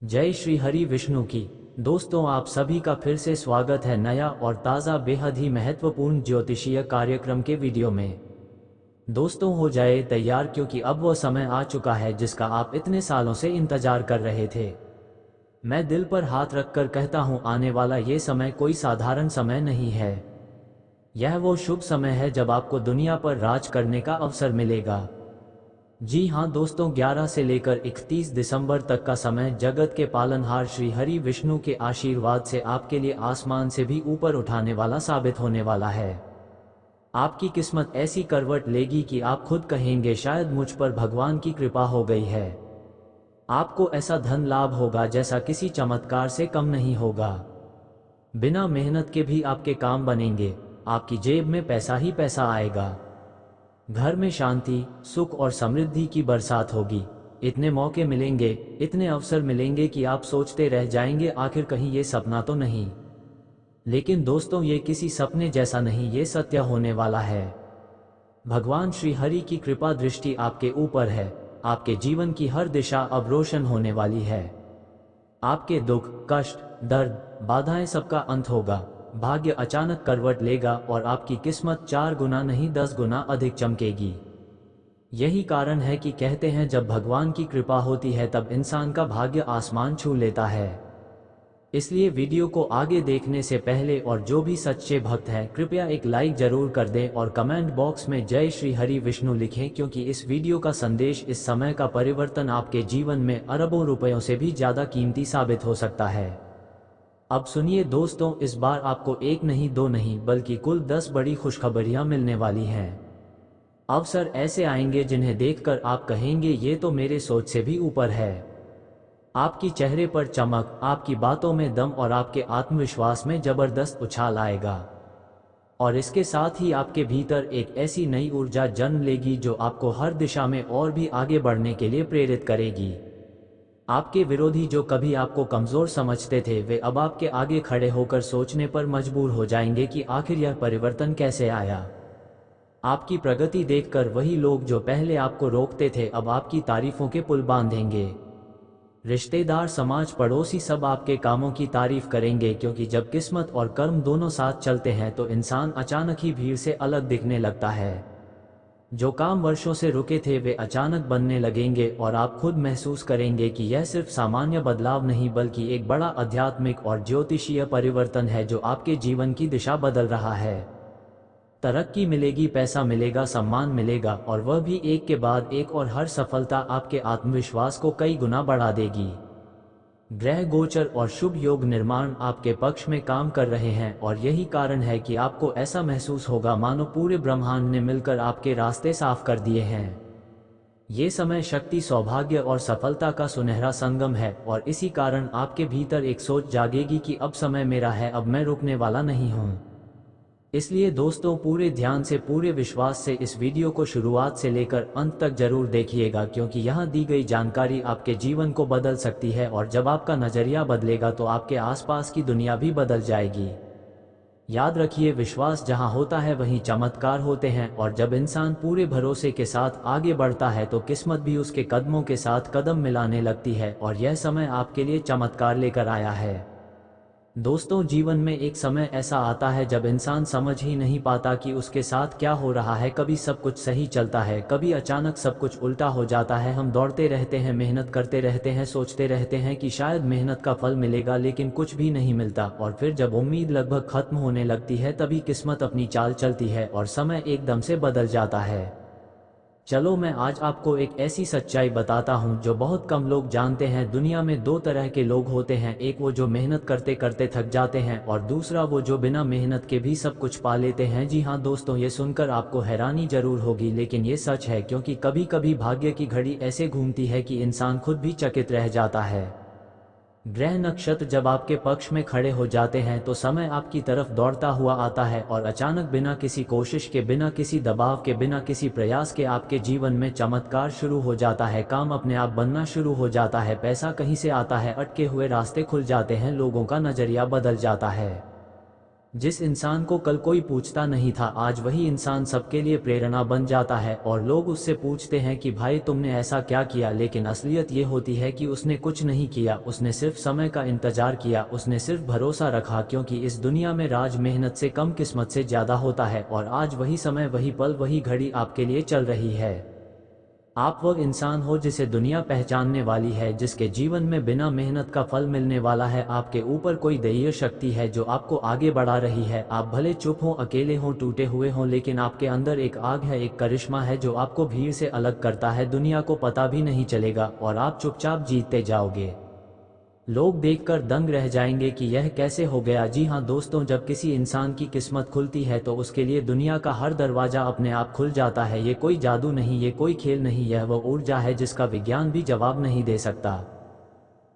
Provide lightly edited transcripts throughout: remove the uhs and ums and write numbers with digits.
जय श्री हरि विष्णु की। दोस्तों, आप सभी का फिर से स्वागत है नया और ताज़ा बेहद ही महत्वपूर्ण ज्योतिषीय कार्यक्रम के वीडियो में। दोस्तों, हो जाए तैयार क्योंकि अब वो समय आ चुका है जिसका आप इतने सालों से इंतजार कर रहे थे। मैं दिल पर हाथ रखकर कहता हूँ, आने वाला ये समय कोई साधारण समय नहीं है। यह वो शुभ समय है जब आपको दुनिया पर राज करने का अवसर मिलेगा। जी हाँ दोस्तों, 11 से लेकर 31 दिसंबर तक का समय जगत के पालनहार श्री हरि विष्णु के आशीर्वाद से आपके लिए आसमान से भी ऊपर उठाने वाला साबित होने वाला है। आपकी किस्मत ऐसी करवट लेगी कि आप खुद कहेंगे, शायद मुझ पर भगवान की कृपा हो गई है। आपको ऐसा धन लाभ होगा जैसा किसी चमत्कार से कम नहीं होगा। बिना मेहनत के भी आपके काम बनेंगे। आपकी जेब में पैसा ही पैसा आएगा। घर में शांति, सुख और समृद्धि की बरसात होगी। इतने मौके मिलेंगे, इतने अवसर मिलेंगे कि आप सोचते रह जाएंगे, आखिर कहीं ये सपना तो नहीं। लेकिन दोस्तों, ये किसी सपने जैसा नहीं, ये सत्य होने वाला है। भगवान श्री हरि की कृपा दृष्टि आपके ऊपर है। आपके जीवन की हर दिशा अब रोशन होने वाली है। आपके दुख, कष्ट, दर्द, बाधाएं सबका अंत होगा। भाग्य अचानक करवट लेगा और आपकी किस्मत 4 गुना नहीं 10 गुना अधिक चमकेगी। यही कारण है कि कहते हैं, जब भगवान की कृपा होती है तब इंसान का भाग्य आसमान छू लेता है। इसलिए वीडियो को आगे देखने से पहले और जो भी सच्चे भक्त हैं, कृपया एक लाइक जरूर कर दें और कमेंट बॉक्स में जय श्री हरि विष्णु लिखें, क्योंकि इस वीडियो का संदेश, इस समय का परिवर्तन आपके जीवन में अरबों रुपयों से भी ज्यादा कीमती साबित हो सकता है। अब सुनिए दोस्तों, इस बार आपको एक नहीं, दो नहीं, बल्कि कुल 10 बड़ी खुशखबरियां मिलने वाली हैं। अवसर ऐसे आएंगे जिन्हें देखकर आप कहेंगे, ये तो मेरे सोच से भी ऊपर है। आपकी चेहरे पर चमक, आपकी बातों में दम और आपके आत्मविश्वास में जबरदस्त उछाल आएगा। और इसके साथ ही आपके भीतर एक ऐसी नई ऊर्जा जन्म लेगी जो आपको हर दिशा में और भी आगे बढ़ने के लिए प्रेरित करेगी। आपके विरोधी जो कभी आपको कमजोर समझते थे, वे अब आपके आगे खड़े होकर सोचने पर मजबूर हो जाएंगे कि आखिर यह परिवर्तन कैसे आया। आपकी प्रगति देखकर वही लोग जो पहले आपको रोकते थे, अब आपकी तारीफों के पुल बांधेंगे। रिश्तेदार, समाज, पड़ोसी सब आपके कामों की तारीफ करेंगे, क्योंकि जब किस्मत और कर्म दोनों साथ चलते हैं तो इंसान अचानक ही भीड़ से अलग दिखने लगता है। जो काम वर्षों से रुके थे वे अचानक बनने लगेंगे और आप खुद महसूस करेंगे कि यह सिर्फ सामान्य बदलाव नहीं, बल्कि एक बड़ा आध्यात्मिक और ज्योतिषीय परिवर्तन है जो आपके जीवन की दिशा बदल रहा है। तरक्की मिलेगी, पैसा मिलेगा, सम्मान मिलेगा, और वह भी एक के बाद एक, और हर सफलता आपके आत्मविश्वास को कई गुना बढ़ा देगी। ग्रह गोचर और शुभ योग निर्माण आपके पक्ष में काम कर रहे हैं, और यही कारण है कि आपको ऐसा महसूस होगा मानो पूरे ब्रह्मांड ने मिलकर आपके रास्ते साफ कर दिए हैं। ये समय शक्ति, सौभाग्य और सफलता का सुनहरा संगम है, और इसी कारण आपके भीतर एक सोच जागेगी कि अब समय मेरा है, अब मैं रुकने वाला नहीं हूँ। इसलिए दोस्तों, पूरे ध्यान से, पूरे विश्वास से इस वीडियो को शुरुआत से लेकर अंत तक जरूर देखिएगा, क्योंकि यहाँ दी गई जानकारी आपके जीवन को बदल सकती है, और जब आपका नजरिया बदलेगा तो आपके आसपास की दुनिया भी बदल जाएगी। याद रखिए, विश्वास जहाँ होता है वहीं चमत्कार होते हैं, और जब इंसान पूरे भरोसे के साथ आगे बढ़ता है तो किस्मत भी उसके कदमों के साथ कदम मिलाने लगती है, और यह समय आपके लिए चमत्कार लेकर आया है। दोस्तों, जीवन में एक समय ऐसा आता है जब इंसान समझ ही नहीं पाता कि उसके साथ क्या हो रहा है। कभी सब कुछ सही चलता है, कभी अचानक सब कुछ उल्टा हो जाता है। हम दौड़ते रहते हैं, मेहनत करते रहते हैं, सोचते रहते हैं कि शायद मेहनत का फल मिलेगा, लेकिन कुछ भी नहीं मिलता। और फिर जब उम्मीद लगभग खत्म होने लगती है, तभी किस्मत अपनी चाल चलती है और समय एकदम से बदल जाता है। चलो, मैं आज आपको एक ऐसी सच्चाई बताता हूँ जो बहुत कम लोग जानते हैं। दुनिया में 2 तरह के लोग होते हैं, एक वो जो मेहनत करते करते थक जाते हैं, और दूसरा वो जो बिना मेहनत के भी सब कुछ पा लेते हैं। जी हाँ दोस्तों, ये सुनकर आपको हैरानी जरूर होगी, लेकिन ये सच है, क्योंकि कभी कभी भाग्य की घड़ी ऐसे घूमती है कि इंसान खुद भी चकित रह जाता है। ग्रह नक्षत्र जब आपके पक्ष में खड़े हो जाते हैं तो समय आपकी तरफ दौड़ता हुआ आता है, और अचानक बिना किसी कोशिश के, बिना किसी दबाव के, बिना किसी प्रयास के आपके जीवन में चमत्कार शुरू हो जाता है। काम अपने आप बनना शुरू हो जाता है, पैसा कहीं से आता है, अटके हुए रास्ते खुल जाते हैं, लोगों का नजरिया बदल जाता है। जिस इंसान को कल कोई पूछता नहीं था, आज वही इंसान सबके लिए प्रेरणा बन जाता है और लोग उससे पूछते हैं कि भाई तुमने ऐसा क्या किया, लेकिन असलियत ये होती है कि उसने कुछ नहीं किया, उसने सिर्फ समय का इंतजार किया, उसने सिर्फ भरोसा रखा, क्योंकि इस दुनिया में राज मेहनत से कम किस्मत से ज़्यादा होता है। और आज वही समय, वही पल, वही घड़ी आपके लिए चल रही है। आप वह इंसान हो जिसे दुनिया पहचानने वाली है, जिसके जीवन में बिना मेहनत का फल मिलने वाला है। आपके ऊपर कोई दैवीय शक्ति है जो आपको आगे बढ़ा रही है। आप भले चुप हों, अकेले हों, टूटे हुए हों, लेकिन आपके अंदर एक आग है, एक करिश्मा है जो आपको भीड़ से अलग करता है। दुनिया को पता भी नहीं चलेगा और आप चुपचाप जीतते जाओगे। लोग देखकर दंग रह जाएंगे कि यह कैसे हो गया। जी हाँ दोस्तों, जब किसी इंसान की किस्मत खुलती है तो उसके लिए दुनिया का हर दरवाजा अपने आप खुल जाता है। ये कोई जादू नहीं, ये कोई खेल नहीं, यह वह ऊर्जा है जिसका विज्ञान भी जवाब नहीं दे सकता।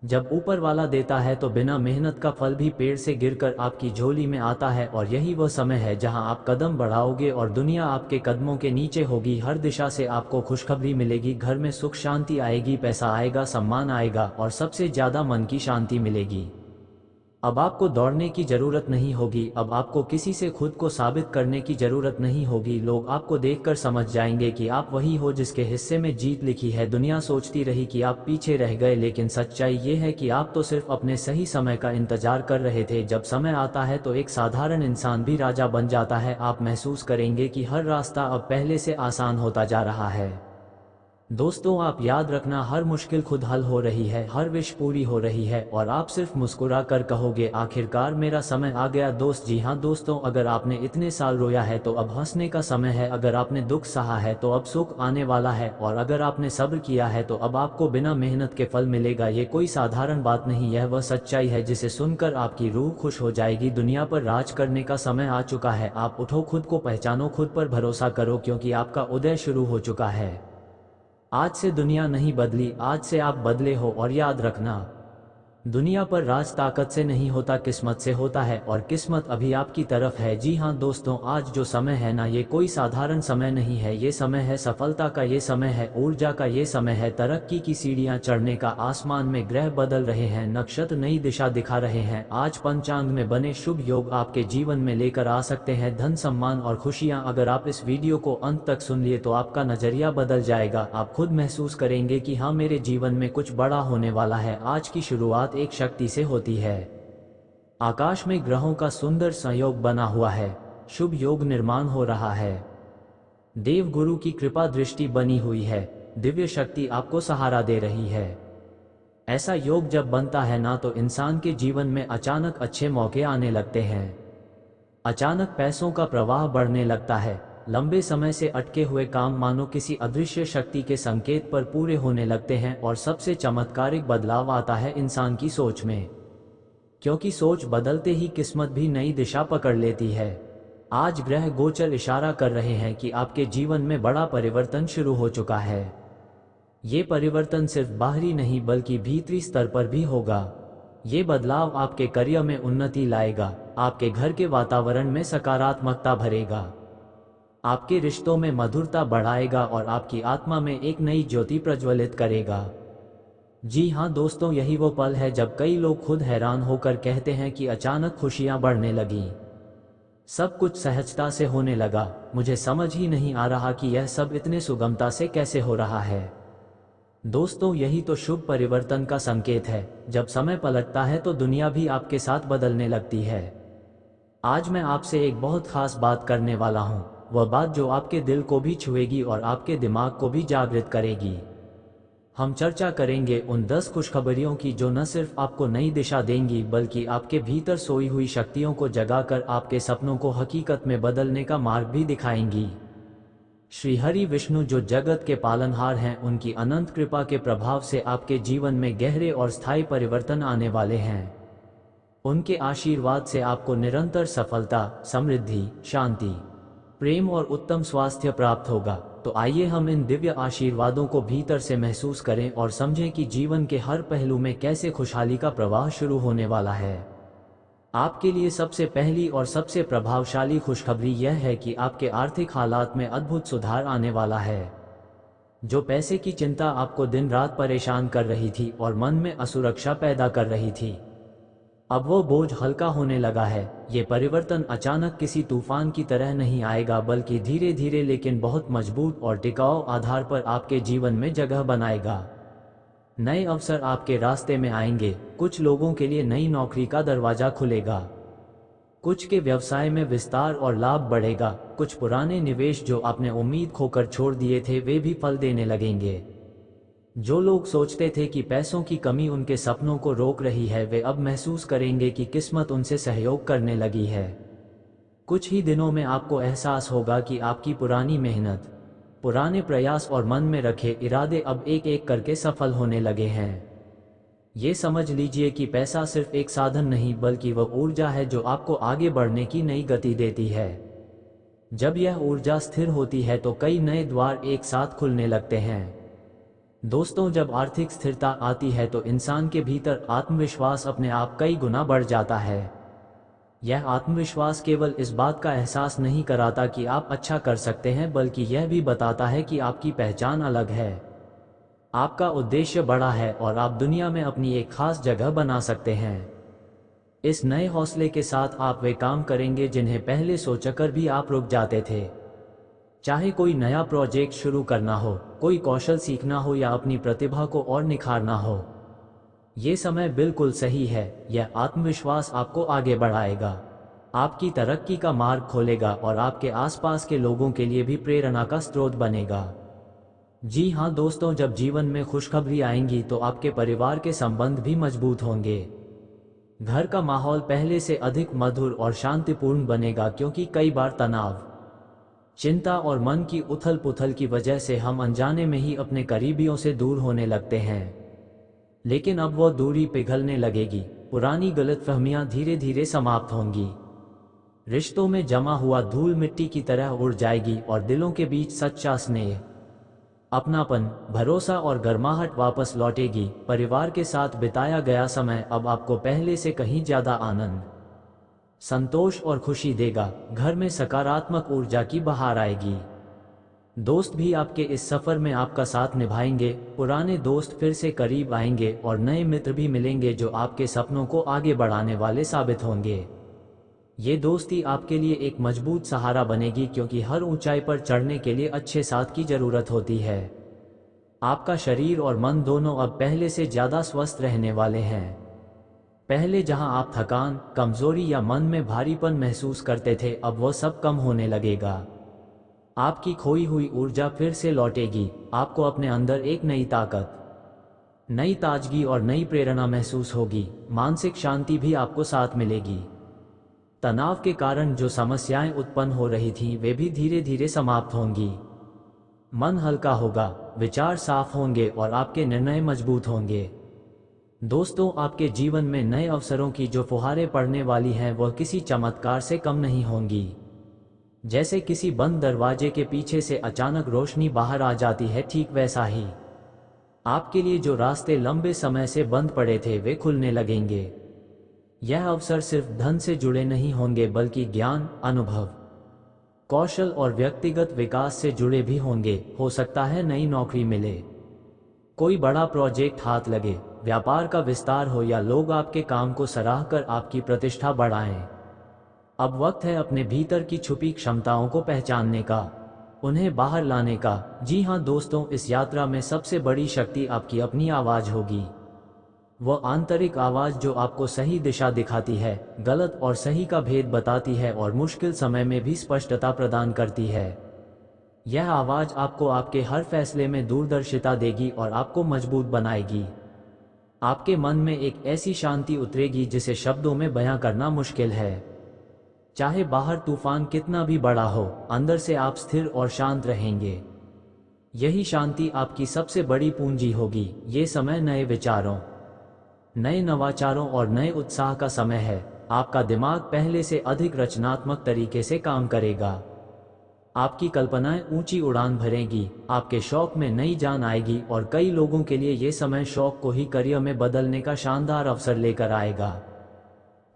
जब ऊपर वाला देता है तो बिना मेहनत का फल भी पेड़ से गिरकर आपकी झोली में आता है। और यही वह समय है जहां आप कदम बढ़ाओगे और दुनिया आपके कदमों के नीचे होगी। हर दिशा से आपको खुशखबरी मिलेगी, घर में सुख शांति आएगी, पैसा आएगा, सम्मान आएगा और सबसे ज़्यादा मन की शांति मिलेगी। अब आपको दौड़ने की ज़रूरत नहीं होगी, अब आपको किसी से खुद को साबित करने की ज़रूरत नहीं होगी। लोग आपको देखकर समझ जाएंगे कि आप वही हो जिसके हिस्से में जीत लिखी है। दुनिया सोचती रही कि आप पीछे रह गए, लेकिन सच्चाई ये है कि आप तो सिर्फ अपने सही समय का इंतजार कर रहे थे। जब समय आता है तो एक साधारण इंसान भी राजा बन जाता है। आप महसूस करेंगे कि हर रास्ता अब पहले से आसान होता जा रहा है। दोस्तों, आप याद रखना, हर मुश्किल खुद हल हो रही है, हर विश पूरी हो रही है और आप सिर्फ मुस्कुरा कर कहोगे आखिरकार मेरा समय आ गया। दोस्त, जी हाँ दोस्तों, अगर आपने इतने साल रोया है तो अब हंसने का समय है। अगर आपने दुख सहा है तो अब सुख आने वाला है। और अगर आपने सब्र किया है तो अब आपको बिना मेहनत के फल मिलेगा। ये कोई साधारण बात नहीं, यह वह सच्चाई है जिसे सुनकर आपकी रूह खुश हो जाएगी। दुनिया पर राज करने का समय आ चुका है। आप उठो, खुद को पहचानो, खुद पर भरोसा करो, क्योंकि आपका उदय शुरू हो चुका है। आज से दुनिया नहीं बदली, आज से आप बदले हो। और याद रखना, दुनिया पर राज ताकत से नहीं होता, किस्मत से होता है और किस्मत अभी आपकी तरफ है। जी हाँ दोस्तों, आज जो समय है ना, ये कोई साधारण समय नहीं है। ये समय है सफलता का, ये समय है ऊर्जा का, ये समय है तरक्की की सीढ़ियां चढ़ने का। आसमान में ग्रह बदल रहे हैं, नक्षत्र नई दिशा दिखा रहे हैं। आज पंचांग में बने शुभ योग आपके जीवन में लेकर आ सकते हैं धन, सम्मान और खुशियां। अगर आप इस वीडियो को अंत तक सुन लिए तो आपका नजरिया बदल जाएगा। आप खुद महसूस करेंगे कि हाँ, मेरे जीवन में कुछ बड़ा होने वाला है। आज की शुरुआत एक शक्ति से होती है। आकाश में ग्रहों का सुंदर संयोग बना हुआ है, शुभ योग निर्माण हो रहा है। देव गुरु की कृपा दृष्टि बनी हुई है, दिव्य शक्ति आपको सहारा दे रही है। ऐसा योग जब बनता है ना, तो इंसान के जीवन में अचानक अच्छे मौके आने लगते हैं। अचानक पैसों का प्रवाह बढ़ने लगता है। लंबे समय से अटके हुए काम मानो किसी अदृश्य शक्ति के संकेत पर पूरे होने लगते हैं। और सबसे चमत्कारिक बदलाव आता है इंसान की सोच में, क्योंकि सोच बदलते ही किस्मत भी नई दिशा पकड़ लेती है। आज ग्रह गोचर इशारा कर रहे हैं कि आपके जीवन में बड़ा परिवर्तन शुरू हो चुका है। ये परिवर्तन सिर्फ बाहरी नहीं बल्कि भीतरी स्तर पर भी होगा। ये बदलाव आपके करियर में उन्नति लाएगा, आपके घर के वातावरण में सकारात्मकता भरेगा, आपके रिश्तों में मधुरता बढ़ाएगा और आपकी आत्मा में एक नई ज्योति प्रज्वलित करेगा। जी हाँ दोस्तों, यही वो पल है जब कई लोग खुद हैरान होकर कहते हैं कि अचानक खुशियाँ बढ़ने लगीं, सब कुछ सहजता से होने लगा, मुझे समझ ही नहीं आ रहा कि यह सब इतने सुगमता से कैसे हो रहा है। दोस्तों, यही तो शुभ परिवर्तन का संकेत है। जब समय पलटता है तो दुनिया भी आपके साथ बदलने लगती है। आज मैं आपसे एक बहुत खास बात करने वाला हूँ, वह बात जो आपके दिल को भी छुएगी और आपके दिमाग को भी जागृत करेगी। हम चर्चा करेंगे उन 10 खुशखबरियों की जो न सिर्फ आपको नई दिशा देंगी बल्कि आपके भीतर सोई हुई शक्तियों को जगाकर आपके सपनों को हकीकत में बदलने का मार्ग भी दिखाएंगी। श्री हरि विष्णु जो जगत के पालनहार हैं, उनकी अनंत कृपा के प्रभाव से आपके जीवन में गहरे और स्थायी परिवर्तन आने वाले हैं। उनके आशीर्वाद से आपको निरंतर सफलता, समृद्धि, शांति, प्रेम और उत्तम स्वास्थ्य प्राप्त होगा। तो आइए हम इन दिव्य आशीर्वादों को भीतर से महसूस करें और समझें कि जीवन के हर पहलू में कैसे खुशहाली का प्रवाह शुरू होने वाला है। आपके लिए सबसे पहली और सबसे प्रभावशाली खुशखबरी यह है कि आपके आर्थिक हालात में अद्भुत सुधार आने वाला है। जो पैसे की चिंता आपको दिन रात परेशान कर रही थी और मन में असुरक्षा पैदा कर रही थी, अब वो बोझ हल्का होने लगा है। ये परिवर्तन अचानक किसी तूफान की तरह नहीं आएगा, बल्कि धीरे धीरे लेकिन बहुत मजबूत और टिकाऊ आधार पर आपके जीवन में जगह बनाएगा। नए अवसर आपके रास्ते में आएंगे। कुछ लोगों के लिए नई नौकरी का दरवाजा खुलेगा, कुछ के व्यवसाय में विस्तार और लाभ बढ़ेगा, कुछ पुराने निवेश जो आपने उम्मीद खोकर छोड़ दिए थे वे भी फल देने लगेंगे। जो लोग सोचते थे कि पैसों की कमी उनके सपनों को रोक रही है, वे अब महसूस करेंगे कि किस्मत उनसे सहयोग करने लगी है। कुछ ही दिनों में आपको एहसास होगा कि आपकी पुरानी मेहनत, पुराने प्रयास और मन में रखे इरादे अब एक एक करके सफल होने लगे हैं। ये समझ लीजिए कि पैसा सिर्फ एक साधन नहीं, बल्कि वह ऊर्जा है जो आपको आगे बढ़ने की नई गति देती है। जब यह ऊर्जा स्थिर होती है तो कई नए द्वार एक साथ खुलने लगते हैं। दोस्तों, जब आर्थिक स्थिरता आती है तो इंसान के भीतर आत्मविश्वास अपने आप कई गुना बढ़ जाता है। यह आत्मविश्वास केवल इस बात का एहसास नहीं कराता कि आप अच्छा कर सकते हैं, बल्कि यह भी बताता है कि आपकी पहचान अलग है, आपका उद्देश्य बड़ा है और आप दुनिया में अपनी एक खास जगह बना सकते हैं। इस नए हौसले के साथ आप वे काम करेंगे जिन्हें पहले सोचकर भी आप रुक जाते थे। चाहे कोई नया प्रोजेक्ट शुरू करना हो, कोई कौशल सीखना हो या अपनी प्रतिभा को और निखारना हो, ये समय बिल्कुल सही है। यह आत्मविश्वास आपको आगे बढ़ाएगा, आपकी तरक्की का मार्ग खोलेगा और आपके आसपास के लोगों के लिए भी प्रेरणा का स्रोत बनेगा। जी हाँ दोस्तों, जब जीवन में खुशखबरी आएंगी तो आपके परिवार के संबंध भी मजबूत होंगे। घर का माहौल पहले से अधिक मधुर और शांतिपूर्ण बनेगा, क्योंकि कई बार तनाव, चिंता और मन की उथल पुथल की वजह से हम अनजाने में ही अपने करीबियों से दूर होने लगते हैं। लेकिन अब वो दूरी पिघलने लगेगी, पुरानी गलतफहमियां धीरे धीरे समाप्त होंगी, रिश्तों में जमा हुआ धूल मिट्टी की तरह उड़ जाएगी और दिलों के बीच सच्चा स्नेह, अपनापन, भरोसा और गर्माहट वापस लौटेगी। परिवार के साथ बिताया गया समय अब आपको पहले से कहीं ज्यादा आनंद, संतोष और खुशी देगा। घर में सकारात्मक ऊर्जा की बहार आएगी। दोस्त भी आपके इस सफर में आपका साथ निभाएंगे। पुराने दोस्त फिर से करीब आएंगे और नए मित्र भी मिलेंगे जो आपके सपनों को आगे बढ़ाने वाले साबित होंगे। ये दोस्ती आपके लिए एक मजबूत सहारा बनेगी, क्योंकि हर ऊंचाई पर चढ़ने के लिए अच्छे साथ की जरूरत होती है। आपका शरीर और मन दोनों अब पहले से ज्यादा स्वस्थ रहने वाले हैं। पहले जहां आप थकान, कमजोरी या मन में भारीपन महसूस करते थे, अब वह सब कम होने लगेगा। आपकी खोई हुई ऊर्जा फिर से लौटेगी। आपको अपने अंदर एक नई ताकत, नई ताजगी और नई प्रेरणा महसूस होगी। मानसिक शांति भी आपको साथ मिलेगी। तनाव के कारण जो समस्याएं उत्पन्न हो रही थीं, वे भी धीरे धीरे समाप्त होंगी। मन हल्का होगा, विचार साफ होंगे और आपके निर्णय मजबूत होंगे। दोस्तों, आपके जीवन में नए अवसरों की जो फुहारें पड़ने वाली हैं, वह किसी चमत्कार से कम नहीं होंगी। जैसे किसी बंद दरवाजे के पीछे से अचानक रोशनी बाहर आ जाती है, ठीक वैसा ही आपके लिए जो रास्ते लंबे समय से बंद पड़े थे, वे खुलने लगेंगे। यह अवसर सिर्फ धन से जुड़े नहीं होंगे, बल्कि ज्ञान, अनुभव, कौशल और व्यक्तिगत विकास से जुड़े भी होंगे। हो सकता है नई नौकरी मिले, कोई बड़ा प्रोजेक्ट हाथ लगे, व्यापार का विस्तार हो या लोग आपके काम को सराहकर आपकी प्रतिष्ठा बढ़ाएं। अब वक्त है अपने भीतर की छुपी क्षमताओं को पहचानने का, उन्हें बाहर लाने का। जी हाँ दोस्तों, इस यात्रा में सबसे बड़ी शक्ति आपकी अपनी आवाज होगी। वह आंतरिक आवाज जो आपको सही दिशा दिखाती है, गलत और सही का भेद बताती है और मुश्किल समय में भी स्पष्टता प्रदान करती है। यह आवाज आपको आपके हर फैसले में दूरदर्शिता देगी और आपको मजबूत बनाएगी। आपके मन में एक ऐसी शांति उतरेगी जिसे शब्दों में बयां करना मुश्किल है। चाहे बाहर तूफान कितना भी बड़ा हो, अंदर से आप स्थिर और शांत रहेंगे। यही शांति आपकी सबसे बड़ी पूंजी होगी। ये समय नए विचारों, नए नवाचारों और नए उत्साह का समय है। आपका दिमाग पहले से अधिक रचनात्मक तरीके से काम करेगा। आपकी कल्पनाएं ऊंची उड़ान भरेंगी, आपके शौक में नई जान आएगी और कई लोगों के लिए ये समय शौक को ही करियर में बदलने का शानदार अवसर लेकर आएगा।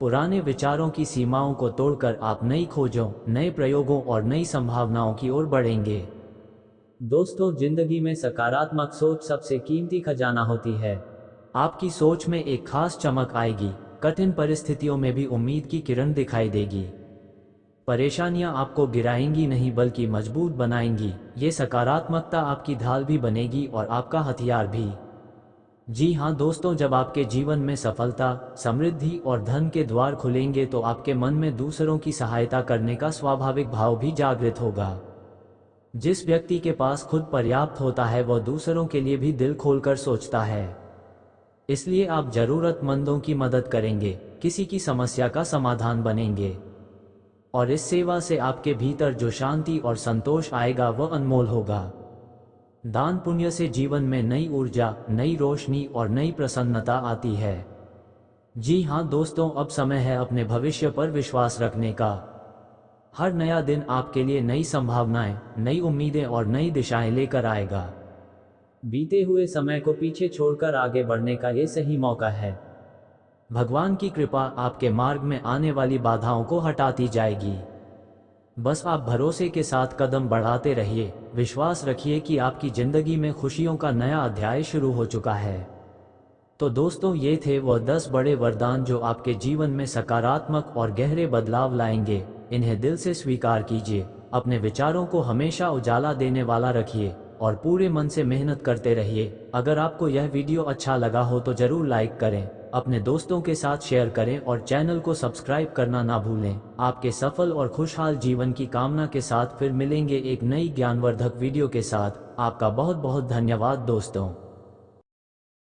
पुराने विचारों की सीमाओं को तोड़कर आप नई खोजों, नए प्रयोगों और नई संभावनाओं की ओर बढ़ेंगे। दोस्तों, जिंदगी में सकारात्मक सोच सबसे कीमती खजाना होती है। आपकी सोच में एक खास चमक आएगी, कठिन परिस्थितियों में भी उम्मीद की किरण दिखाई देगी। परेशानियां आपको गिराएंगी नहीं बल्कि मजबूत बनाएंगी। ये सकारात्मकता आपकी ढाल भी बनेगी और आपका हथियार भी। जी हाँ दोस्तों, जब आपके जीवन में सफलता, समृद्धि और धन के द्वार खुलेंगे तो आपके मन में दूसरों की सहायता करने का स्वाभाविक भाव भी जागृत होगा। जिस व्यक्ति के पास खुद पर्याप्त होता है वह दूसरों के लिए भी दिल खोलकर सोचता है। इसलिए आप जरूरतमंदों की मदद करेंगे, किसी की समस्या का समाधान बनेंगे और इस सेवा से आपके भीतर जो शांति और संतोष आएगा वह अनमोल होगा। दान पुण्य से जीवन में नई ऊर्जा, नई रोशनी और नई प्रसन्नता आती है। जी हाँ दोस्तों, अब समय है अपने भविष्य पर विश्वास रखने का। हर नया दिन आपके लिए नई संभावनाएं, नई उम्मीदें और नई दिशाएं लेकर आएगा। बीते हुए समय को पीछे छोड़कर आगे बढ़ने का ये सही मौका है। भगवान की कृपा आपके मार्ग में आने वाली बाधाओं को हटाती जाएगी। बस आप भरोसे के साथ कदम बढ़ाते रहिए, विश्वास रखिए कि आपकी जिंदगी में खुशियों का नया अध्याय शुरू हो चुका है। तो दोस्तों, ये थे वह 10 बड़े वरदान जो आपके जीवन में सकारात्मक और गहरे बदलाव लाएंगे। इन्हें दिल से स्वीकार कीजिए, अपने विचारों को हमेशा उजाला देने वाला रखिए और पूरे मन से मेहनत करते रहिए। अगर आपको यह वीडियो अच्छा लगा हो तो जरूर लाइक करें, अपने दोस्तों के साथ शेयर करें और चैनल को सब्सक्राइब करना ना भूलें। आपके सफल और खुशहाल जीवन की कामना के साथ फिर मिलेंगे एक नई ज्ञानवर्धक वीडियो के साथ। आपका बहुत बहुत धन्यवाद दोस्तों।